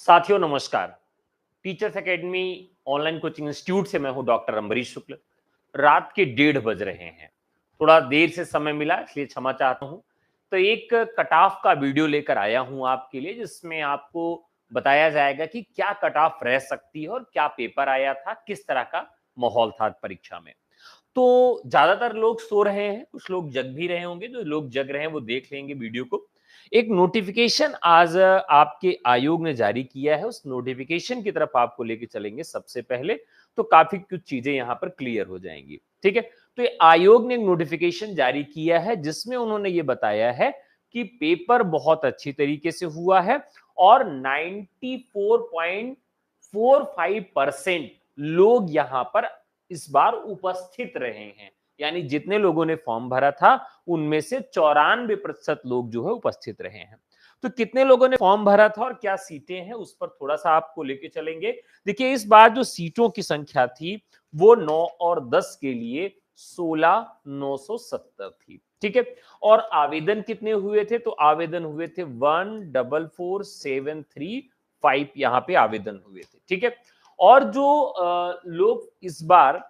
साथियों नमस्कार। Teachers academy online coaching institute से मैं हूं डॉक्टर अम्बरीश शुक्ल। रात के 1:30 बज रहे हैं। थोड़ा देर से समय मिला इसलिए क्षमा चाहता हूं। तो एक कट ऑफ का वीडियो लेकर आया हूं आपके लिए, जिसमें आपको बताया जाएगा कि क्या कट ऑफ रह सकती है और क्या पेपर आया था, किस तरह का माहौल था परीक्षा में। तो ज्यादातर लोग सो रहे हैं, कुछ लोग जग भी रहे होंगे। जो लोग जग रहे हैं वो देख लेंगे वीडियो को। एक नोटिफिकेशन आज आपके आयोग ने जारी किया है, उस नोटिफिकेशन की तरफ आपको लेके चलेंगे सबसे पहले। तो काफी कुछ चीजें यहां पर क्लियर हो जाएंगी। ठीक है, तो ये आयोग ने एक नोटिफिकेशन जारी किया है जिसमें उन्होंने ये बताया है कि पेपर बहुत अच्छी तरीके से हुआ है और 94.45% लोग यहां पर इस बार उपस्थित रहे हैं। यानी जितने लोगों ने फॉर्म भरा था उनमें से 94% लोग जो है उपस्थित रहे हैं। तो कितने लोगों ने फॉर्म भरा था और क्या सीटें हैं उस पर थोड़ा सा आपको लेके चलेंगे। देखिए, इस बार जो सीटों की संख्या थी वो 9 और 10 के लिए 16,970 थी। ठीक है, और आवेदन कितने हुए थे? तो आवेदन हुए थे 1,44,735 यहां पे आवेदन हुए थे। ठीक है, और जो लोग इस बार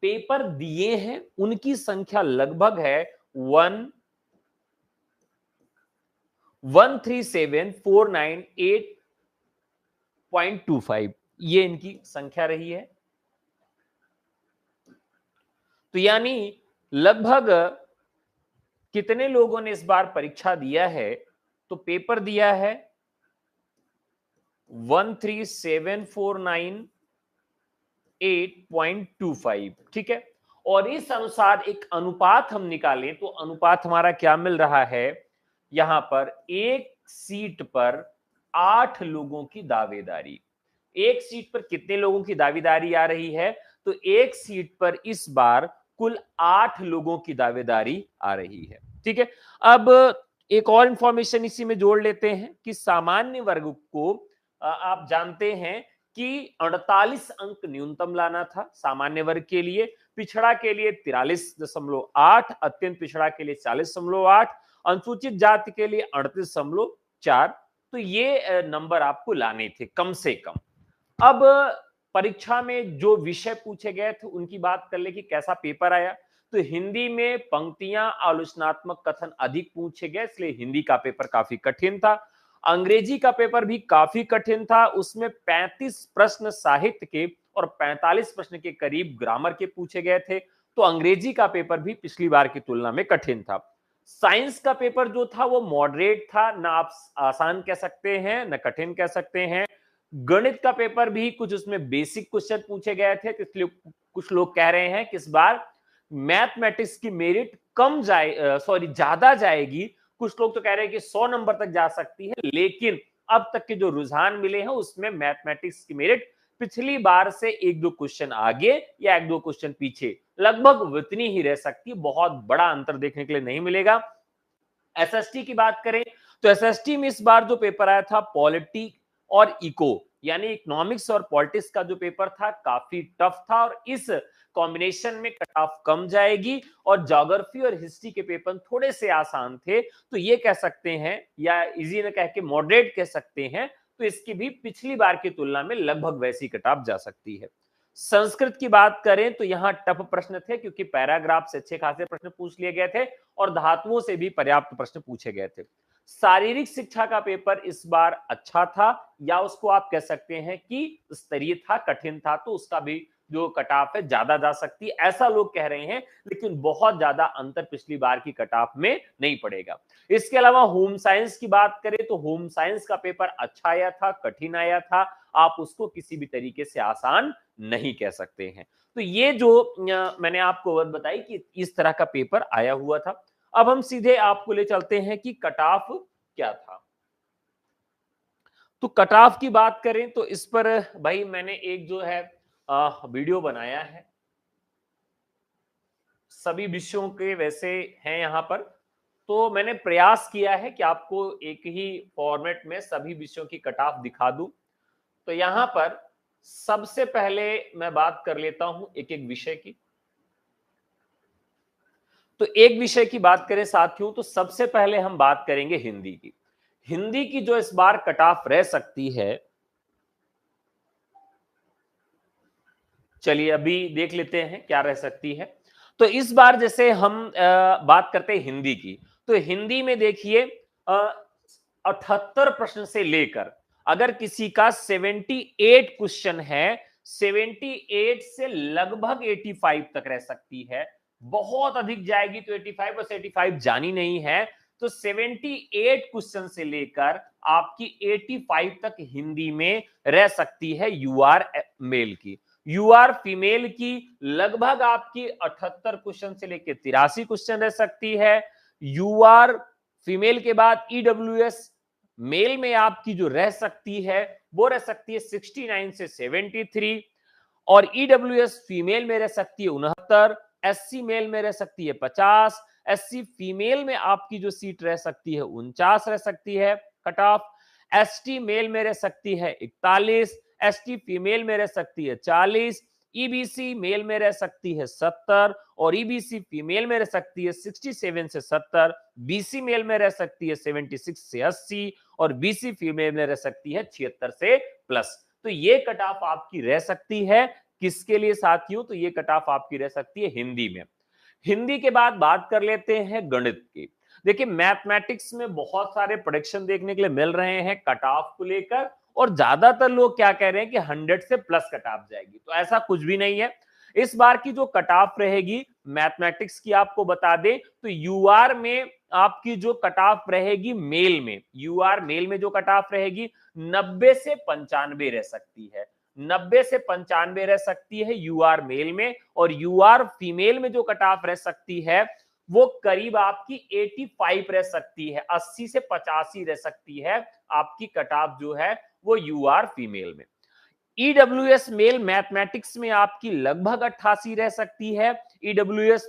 पेपर दिए हैं उनकी संख्या लगभग है 1,137,498.25। ये इनकी संख्या रही है। तो यानी लगभग कितने लोगों ने इस बार परीक्षा दिया है? तो पेपर दिया है 1,37,498.25। ठीक है, और इस अनुसार एक अनुपात हम निकालें तो अनुपात हमारा क्या मिल रहा है? यहां पर एक सीट पर 8 लोगों की दावेदारी। एक सीट पर कितने लोगों की दावेदारी आ रही है? तो एक सीट पर इस बार कुल 8 लोगों की दावेदारी आ रही है। ठीक है, अब एक और इंफॉर्मेशन इसी में जोड़ लेते हैं कि सामान्य वर्ग को आप जानते हैं कि 48 अंक न्यूनतम लाना था सामान्य वर्ग के लिए, पिछड़ा के लिए 43.8, अत्यंत पिछड़ा के लिए 40.8, अनुसूचित जाति के लिए 38.4। तो ये नंबर आपको लाने थे कम से कम। अब परीक्षा में जो विषय पूछे गए थे उनकी बात कर ले कि कैसा पेपर आया। तो हिंदी में पंक्तियां आलोचनात्मक कथन अधिक पूछे गए, इसलिए हिंदी का पेपर काफी कठिन था। अंग्रेजी का पेपर भी काफी कठिन था, उसमें 35 प्रश्न साहित्य के और 45 प्रश्न के करीब ग्रामर के पूछे गए थे। तो अंग्रेजी का पेपर भी पिछली बार की तुलना में कठिन था। साइंस का पेपर जो था वो मॉडरेट था, ना आप आसान कह सकते हैं ना कठिन कह सकते हैं। गणित का पेपर भी कुछ उसमें बेसिक क्वेश्चन पूछे गए थे, तो इसलिए कुछ लोग कह रहे हैं कि इस बार मैथमेटिक्स की मेरिट कम ज्यादा जाएगी। कुछ लोग तो कह रहे हैं कि 100 नंबर तक जा सकती है, लेकिन अब तक के जो रुझान मिले हैं उसमें मैथमेटिक्स की मेरिट पिछली बार से एक दो क्वेश्चन आगे या एक दो क्वेश्चन पीछे लगभग उतनी ही रह सकती है। बहुत बड़ा अंतर देखने के लिए नहीं मिलेगा। एसएसटी की बात करें तो एसएसटी में इस बार जो पेपर आया था पॉलिटी और इको यानी इकोनॉमिक्स और पॉलिटिक्स का जो पेपर था काफी टफ था, और इस कॉम्बिनेशन में कट ऑफ कम जाएगी। और ज्योग्राफी और हिस्ट्री के पेपर थोड़े से आसान थे, तो ये कह सकते हैं या इजी न कह के मॉडरेट कह सकते हैं। तो इसकी भी पिछली बार की तुलना में लगभग वैसी कट ऑफ जा सकती है। संस्कृत की बात करें तो यहां टफ प्रश्न थे, क्योंकि पैराग्राफ से अच्छे खासे प्रश्न पूछ लिए गए थे और धातुओं से भी पर्याप्त प्रश्न पूछे गए थे। शारीरिक शिक्षा का पेपर इस बार अच्छा था, या उसको आप कह सकते हैं कि स्तरीय था, कठिन था, तो उसका भी जो कट ऑफ है ज्यादा जा सकती है ऐसा लोग कह रहे हैं। लेकिन बहुत ज्यादा अंतर पिछली बार की कट ऑफ में नहीं पड़ेगा। इसके अलावा होम साइंस की बात करें तो होम साइंस का पेपर अच्छा आया था, कठिन आया था, आप उसको किसी भी तरीके से आसान नहीं कह सकते हैं। तो ये जो मैंने आपको बात बताई कि इस तरह का पेपर आया हुआ था। अब हम सीधे आपको ले चलते हैं कि कट ऑफ क्या था। तो कट ऑफ की बात करें तो इस पर भाई मैंने एक जो है वीडियो बनाया है, सभी विषयों के वैसे हैं यहां पर। तो मैंने प्रयास किया है कि आपको एक ही फॉर्मेट में सभी विषयों की कट ऑफ दिखा दूं। तो यहां पर सबसे पहले मैं बात कर लेता हूं एक एक विषय की। तो एक विषय की बात करें साथियों तो सबसे पहले हम बात करेंगे हिंदी की। हिंदी की जो इस बार कट ऑफ रह सकती है चलिए अभी देख लेते हैं क्या रह सकती है। तो इस बार जैसे हम बात करते हैं हिंदी की, तो हिंदी में देखिए 78 प्रश्न से लेकर अगर किसी का 78 क्वेश्चन है, 78 से लगभग 85 तक रह सकती है। बहुत अधिक जाएगी तो 85, बस 85 जानी नहीं है। तो 78 क्वेश्चन से लेकर आपकी 85 तक हिंदी में रह सकती है यूआर मेल की। यूआर फीमेल की लगभग आपकी 78 क्वेश्चन से लेकर 83 क्वेश्चन रह सकती है। यूआर फीमेल के बाद ईडब्ल्यूएस मेल में आपकी जो रह सकती है वो रह सकती है 69 से 73, और ईडब्ल्यूएस फीमेल में रह सकती है 69, एससी मेल में रह सकती है 50, एससी फीमेल में आपकी जो सीट रह सकती है 49 रह सकती है कट ऑफ, एसटी मेल में रह सकती है 41, एसटी फीमेल में रह सकती है 40, ईबीसी मेल में रह सकती है 70, और ईबीसी फीमेल में रह सकती है 67 से 70, बीसी मेल में रह सकती है 76 से 80, और बीसी फीमेल में रह सकती है 76 से प्लस। तो ये कट ऑफ आपकी रह सकती है किसके लिए साथियों? तो ये कट ऑफ आपकी रह सकती है हिंदी में। हिंदी के बाद बात कर लेते हैं गणित की। देखिए मैथमेटिक्स में बहुत सारे प्रेडिक्शन देखने के लिए मिल रहे हैं कट ऑफ को लेकर, और ज्यादातर लोग क्या कह रहे हैं कि 100 से प्लस कट ऑफ जाएगी। तो ऐसा कुछ भी नहीं है। इस बार की जो कट ऑफ रहेगी मैथमेटिक्स की आपको बता दें तो यूआर में आपकी जो कट ऑफ रहेगी मेल में, यूआर मेल में जो कट ऑफ रहेगी 90 से 95 रह सकती है। 90 से 95 रह सकती है यूआर मेल में, और यूआर फीमेल में जो कट ऑफ रह सकती है वो करीब आपकी 85 रह सकती है, 80 से 85 रह सकती है आपकी कट ऑफ जो है वो यूआर फीमेल में। ईडब्ल्यूएस मेल मैथमेटिक्स में आपकी लगभग 88 रह सकती है, ईडब्ल्यूएस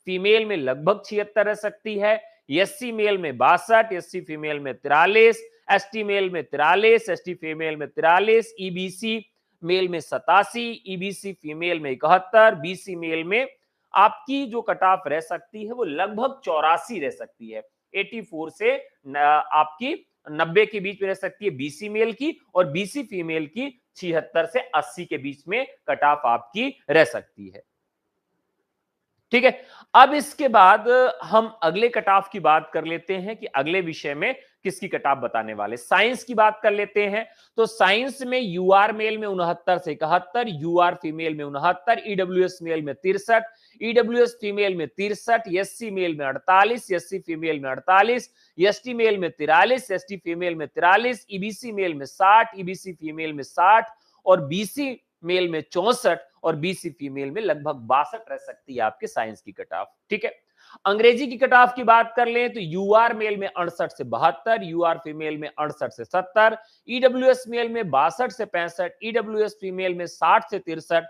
फीमेल में लगभग 76 रह सकती है, एससी मेल में 62, एससी फीमेल में 43, एसटी मेल में 43, एसटी फीमेल में 43, ईबीसी मेल में 87, ईबीसी फीमेल में 71, बीसी मेल में आपकी जो कट ऑफ रह सकती है वो लगभग 84 रह सकती है। 84 से आपकी 90 के बीच में रह सकती है बीसी मेल की, और बीसी फीमेल की 76 से 80 के बीच में कट ऑफ आपकी रह सकती है। ठीक है, अब इसके बाद हम अगले कट ऑफ की बात कर लेते हैं कि अगले विषय में किसकी कट ऑफ बताने वाले। साइंस की बात कर लेते हैं। तो साइंस में यूआर मेल में 69 से 71, यूआर फीमेल में 69, ईडब्ल्यूएस मेल में 63, ईडब्ल्यूएस फीमेल में 63, एससी मेल में 48, एससी फीमेल में 48, एसटी मेल में 43, एसटी फीमेल में 43, ईबीसी मेल में 60, ईबीसी फीमेल में 60, और बीसी मेल में 64, और बीसी फीमेल में लगभग 62 रह सकती है आपके साइंस की कट ऑफ। ठीक है, अंग्रेजी की कट ऑफ की बात कर लें तो यूआर मेल में 68 से 72, यूआर फीमेल में 68 से 70, ईडब्ल्यूएस मेल में 62 से 65, ईडब्ल्यूएस फीमेल में 60 से 63,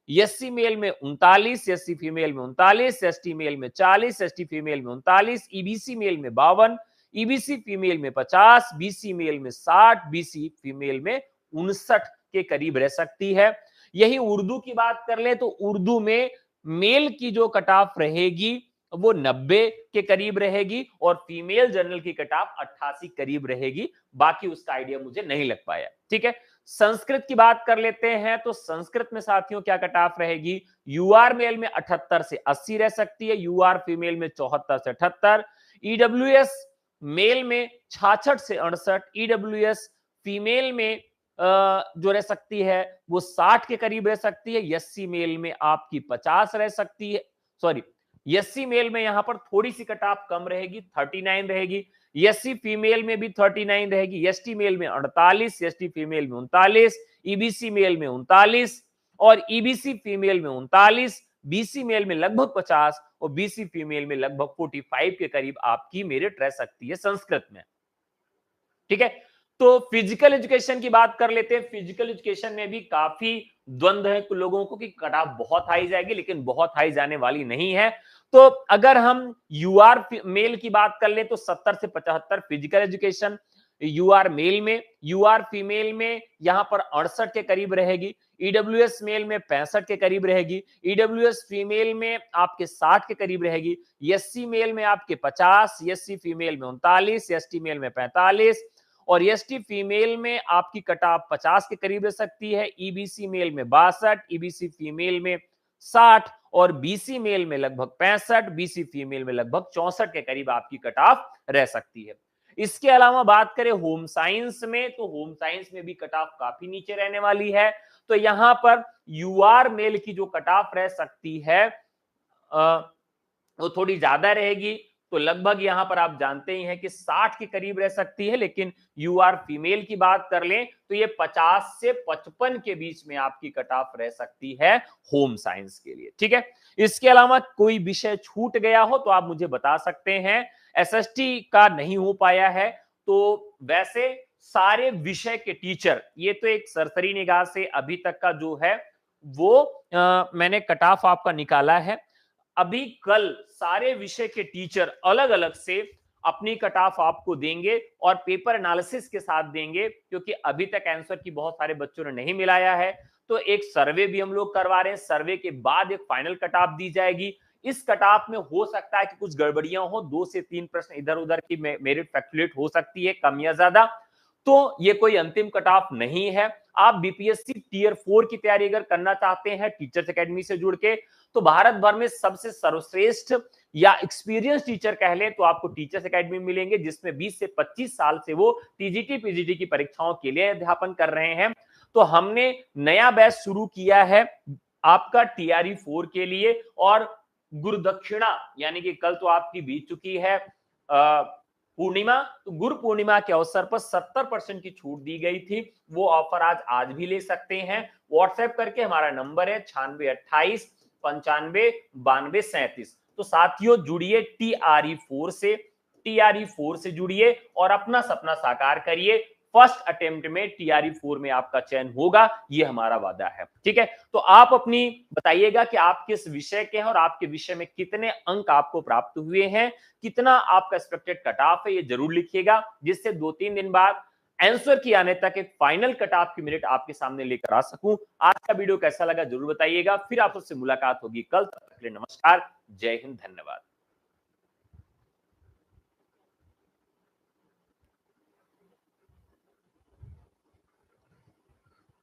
एससी मेल में 39, एससी फीमेल में 39, एसटी मेल में 40, एसटी फीमेल में 39, ईबीसी मेल में 52, ईबीसी फीमेल में 50, बीसी मेल में 60, बीसी फीमेल में 59 के करीब रह सकती है। यही उर्दू की बात कर ले तो उर्दू में मेल की जो कट ऑफ रहेगी वो 90 के करीब रहेगी, और फीमेल जनरल की कट ऑफ 88 करीब रहेगी। बाकी उसका आइडिया मुझे नहीं लग पाया। ठीक है, संस्कृत की बात कर लेते हैं। तो संस्कृत में साथियों क्या कट ऑफ रहेगी? यूआर मेल में 78 से 80 रह सकती है, यूआर फीमेल में 74 से 78, ईडब्ल्यूएस मेल में 66 से 68, ईडब्ल्यूएस फीमेल में जो रह सकती है वो 60 के करीब रह सकती है, एससी मेल में आपकी 50 रह सकती है, सॉरी एससी मेल में यहां पर थोड़ी सी कट ऑफ कम रहेगी, 39 रहेगी, एससी फीमेल में भी 39 रहेगी, एसटी मेल में 48, एसटी फीमेल में 39, ईबीसी मेल में 39, और ईबीसी फीमेल में 39, बीसी मेल में लगभग 50, और बीसी फीमेल में लगभग 45 के करीब आपकी मेरिट रह सकती है संस्कृत में। ठीक है, तो फिजिकल एजुकेशन की बात कर लेते हैं। फिजिकल एजुकेशन में भी काफी द्वंद्व है लोगों को कि कट ऑफ बहुत हाई जाएगी, लेकिन बहुत हाई जाने वाली नहीं है। तो अगर हम यूआर मेल की बात कर ले तो 70 से 75 फिजिकल एजुकेशन यूआर मेल में, यूआर फीमेल में यहां पर 68 के करीब रहेगी, ईडब्ल्यूएस मेल में 65 के करीब रहेगी, ईडब्ल्यूएस फीमेल में आपके 60 के करीब रहेगी, एससी मेल में आपके 50, एससी फीमेल में 39, एसटी मेल में 45, और एसटी फीमेल में आपकी कट ऑफ 50 के करीब रह सकती है, ईबीसी मेल में 62, ईबीसी फीमेल में 60 और बीसी मेल में लगभग 65, बीसी फीमेल में लगभग 64 के करीब आपकी कट ऑफ रह सकती है। इसके अलावा बात करें होम साइंस में, तो होम साइंस में भी कट ऑफ काफी नीचे रहने वाली है। तो यहां पर यूआर मेल की जो कट ऑफ रह सकती है वो थोड़ी ज्यादा रहेगी, तो लगभग यहां पर आप जानते ही हैं कि 60 के करीब रह सकती है। लेकिन यूआर फीमेल की बात कर लें तो ये 50 से 55 के बीच में आपकी कट ऑफ रह सकती है होम साइंस के लिए। ठीक है, इसके अलावा कोई विषय छूट गया हो तो आप मुझे बता सकते हैं। एसएसटी का नहीं हो पाया है, तो वैसे सारे विषय के टीचर, ये तो एक सरसरी निगाह से अभी तक का जो है वो मैंने कट ऑफ आपका निकाला है। अभी कल सारे विषय के टीचर अलग अलग से अपनी कट ऑफ आपको देंगे और पेपर एनालिसिस के साथ देंगे, क्योंकि अभी तक आंसर की बहुत सारे बच्चों ने नहीं मिलाया है। तो एक सर्वे भी हम लोग करवा रहे हैं, सर्वे के बाद एक फाइनल कट ऑफ दी जाएगी। इस कट ऑफ में हो सकता है कि कुछ गड़बड़ियां हो, 2 से 3 प्रश्न इधर उधर की मेरिट फ्लक्चुएट हो सकती है, कम या ज्यादा। तो ये कोई अंतिम कट ऑफ नहीं है। आप बीपीएससी टियर 4 की तैयारी अगर करना चाहते हैं टीचर्स एकेडमी से जुड़ के, तो भारत भर में सबसे सर्वश्रेष्ठ या एक्सपीरियंस टीचर कह लें तो आपको टीचर्स एकेडमी मिलेंगे, जिसमें 20 से 25 साल से वो टीजीटी पीजीटी की परीक्षाओं के लिए अध्यापन कर रहे हैं। तो हमने नया बैच शुरू किया है आपका टीआरई 4 के लिए, और गुरु दक्षिणा यानी कि कल तो आपकी बीत चुकी है पूर्णिमा, तो गुरु पूर्णिमा के अवसर पर 70% की छूट दी गई थी। वो ऑफर आज भी ले सकते हैं। व्हाट्सएप करके हमारा नंबर है 9628 95 92 37। तो साथियों जुड़िए टीआरई 4 से जुड़िए और अपना सपना साकार करिए। फर्स्ट अटेम्प्ट में टीआरई 4 में आपका चयन होगा, ये हमारा वादा है। ठीक है, तो आप अपनी बताइएगा कि आप किस विषय के हैं और आपके विषय में कितने अंक आपको प्राप्त हुए हैं, कितना आपका एक्सपेक्टेड कट ऑफ है, ये जरूर लिखिएगा, जिससे 2-3 दिन बाद आंसर की आने तक एक फाइनल कट ऑफ की मिनट आपके सामने लेकर आ सकूं। आज का वीडियो कैसा लगा जरूर बताइएगा। फिर आप सबसे मुलाकात होगी कल, तब तक के लिए नमस्कार, जय हिंद, धन्यवाद।